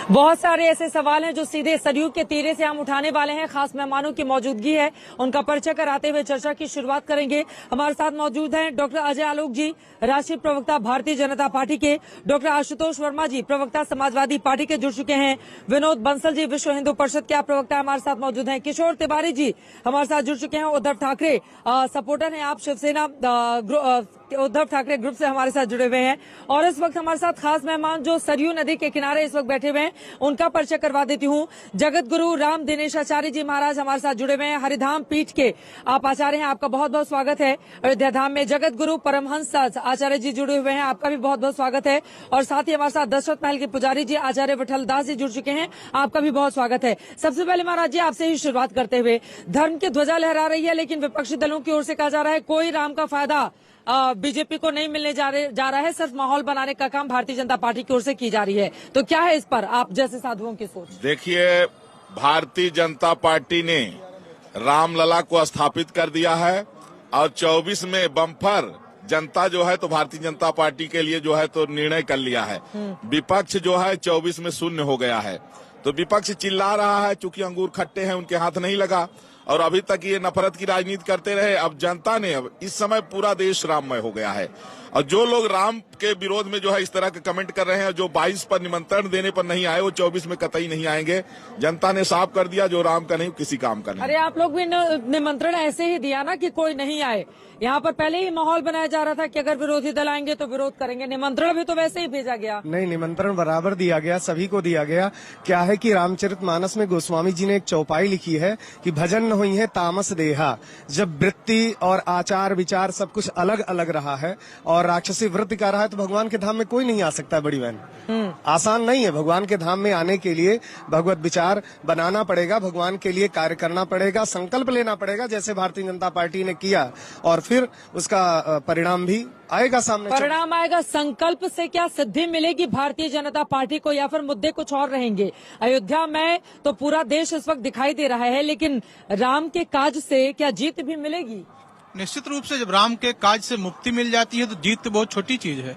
बहुत सारे ऐसे सवाल हैं जो सीधे सरयू के तीरे से हम उठाने वाले हैं। खास मेहमानों की मौजूदगी है, उनका परिचय कराते हुए चर्चा की शुरुआत करेंगे। हमारे साथ मौजूद हैं डॉक्टर अजय आलोक जी, राष्ट्रीय प्रवक्ता भारतीय जनता पार्टी के, डॉक्टर आशुतोष वर्मा जी, प्रवक्ता समाजवादी पार्टी के जुड़ चुके हैं, विनोद बंसल जी, विश्व हिंदू परिषद के प्रवक्ता हमारे साथ मौजूद हैं, किशोर तिवारी जी हमारे साथ जुड़ चुके हैं, उद्धव ठाकरे सपोर्टर हैं आप, शिवसेना उद्धव ठाकरे ग्रुप से हमारे साथ जुड़े हुए हैं। और इस वक्त हमारे साथ खास मेहमान जो सरयू नदी के किनारे इस वक्त बैठे हुए हैं, उनका परिचय करवा देती हूँ। जगत गुरु राम दिनेशाचार्य जी महाराज हमारे साथ जुड़े हुए हैं, हरिधाम पीठ के आप आचार्य हैं, आपका बहुत बहुत स्वागत है। अयोध्या धाम में जगत गुरु परमहंस आचार्य जी जुड़े हुए हैं, आपका भी बहुत बहुत स्वागत है। और साथ ही हमारे साथ दशरथ महल के पुजारी जी आचार्य विठल दास जी जुड़ चुके हैं, आपका भी बहुत स्वागत है। सबसे पहले महाराज जी आपसे ही शुरुआत करते हुए, धर्म की ध्वजा लहरा रही है, लेकिन विपक्षी दलों की ओर से कहा जा रहा है कोई राम का फायदा बीजेपी को नहीं मिलने जा रहा है, सिर्फ माहौल बनाने का काम भारतीय जनता पार्टी की ओर से की जा रही है। तो क्या है इस पर आप जैसे साधुओं की सोच? देखिए, भारतीय जनता पार्टी ने रामलला को स्थापित कर दिया है और 24 में बम्पर जनता जो है तो भारतीय जनता पार्टी के लिए जो है तो निर्णय कर लिया है। विपक्ष जो है 24 में शून्य हो गया है। तो विपक्ष चिल्ला रहा है चूंकि अंगूर खट्टे हैं, उनके हाथ नहीं लगा और अभी तक ये नफरत की राजनीति करते रहे। अब जनता ने, अब इस समय पूरा देश राममय हो गया है और जो लोग राम के विरोध में जो है इस तरह के कमेंट कर रहे हैं, जो 22 पर निमंत्रण देने पर नहीं आए वो 24 में कतई नहीं आएंगे। जनता ने साफ कर दिया जो राम का नहीं किसी काम का नहीं। अरे आप लोग भी निमंत्रण ऐसे ही दिया ना कि कोई नहीं आए। यहाँ पर पहले ही माहौल बनाया जा रहा था कि अगर विरोधी दल आएंगे तो विरोध करेंगे। निमंत्रण भी तो वैसे ही भेजा गया। नहीं, निमंत्रण बराबर दिया गया, सभी को दिया गया। क्या है कि रामचरितमानस में गोस्वामी जी ने एक चौपाई लिखी है कि भजन न हुई है तामस देहा। जब वृत्ति और आचार विचार सब कुछ अलग अलग रहा है और राक्षसी वृत्ति का रहा है तो भगवान के धाम में कोई नहीं आ सकता है। बड़ी बहन, आसान नहीं है। भगवान के धाम में आने के लिए भगवत विचार बनाना पड़ेगा, भगवान के लिए कार्य करना पड़ेगा, संकल्प लेना पड़ेगा, जैसे भारतीय जनता पार्टी ने किया और फिर उसका परिणाम भी आएगा सामने। परिणाम आएगा। संकल्प से क्या सिद्धि मिलेगी भारतीय जनता पार्टी को, या फिर मुद्दे कुछ और रहेंगे? अयोध्या में तो पूरा देश इस वक्त दिखाई दे रहा है, लेकिन राम के काज से क्या जीत भी मिलेगी? निश्चित रूप से जब राम के काज से मुक्ति मिल जाती है तो जीत तो बहुत छोटी चीज है।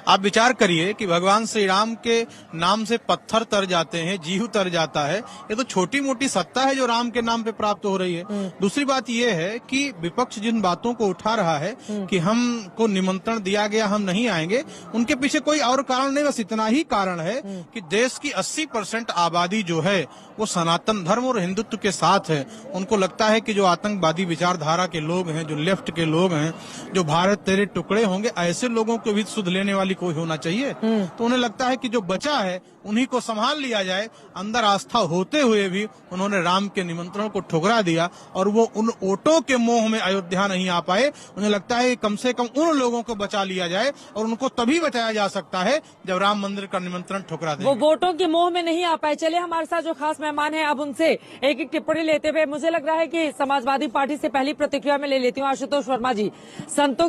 आप विचार करिए कि भगवान श्री राम के नाम से पत्थर तर जाते हैं, जीव तर जाता है। ये तो छोटी मोटी सत्ता है जो राम के नाम पे प्राप्त हो रही है। दूसरी बात ये है कि विपक्ष जिन बातों को उठा रहा है कि हमको निमंत्रण दिया गया, हम नहीं आएंगे, उनके पीछे कोई और कारण नहीं, बस इतना ही कारण है कि देश की 80% आबादी जो है वो सनातन धर्म और हिंदुत्व के साथ है। उनको लगता है कि जो आतंकवादी विचारधारा के लोग हैं, जो लेफ्ट के लोग हैं, जो भारत तेरे टुकड़े होंगे, ऐसे लोगों को भी सुध लेने वाली कोई होना चाहिए। तो उन्हें लगता है कि जो बचा है उन्हीं को संभाल लिया जाए। अंदर आस्था होते हुए भी उन्होंने राम के निमंत्रण को ठुकरा दिया और वो उन वोटों के मोह में अयोध्या नहीं आ पाए। उन्हें लगता है कि कम से कम उन लोगों को बचा लिया जाए और उनको तभी बचाया जा सकता है जब राम मंदिर का निमंत्रण ठुकरा दे। वो वोटों के मोह में नहीं आ पाए। चलिए, हमारे साथ जो खास मेहमान हैं अब उनसे एक एक टिप्पणी लेते हुए मुझे लग रहा है कि समाजवादी पार्टी से पहली प्रतिक्रिया में ले लेती हूँ आशुतोष वर्मा जी। संतों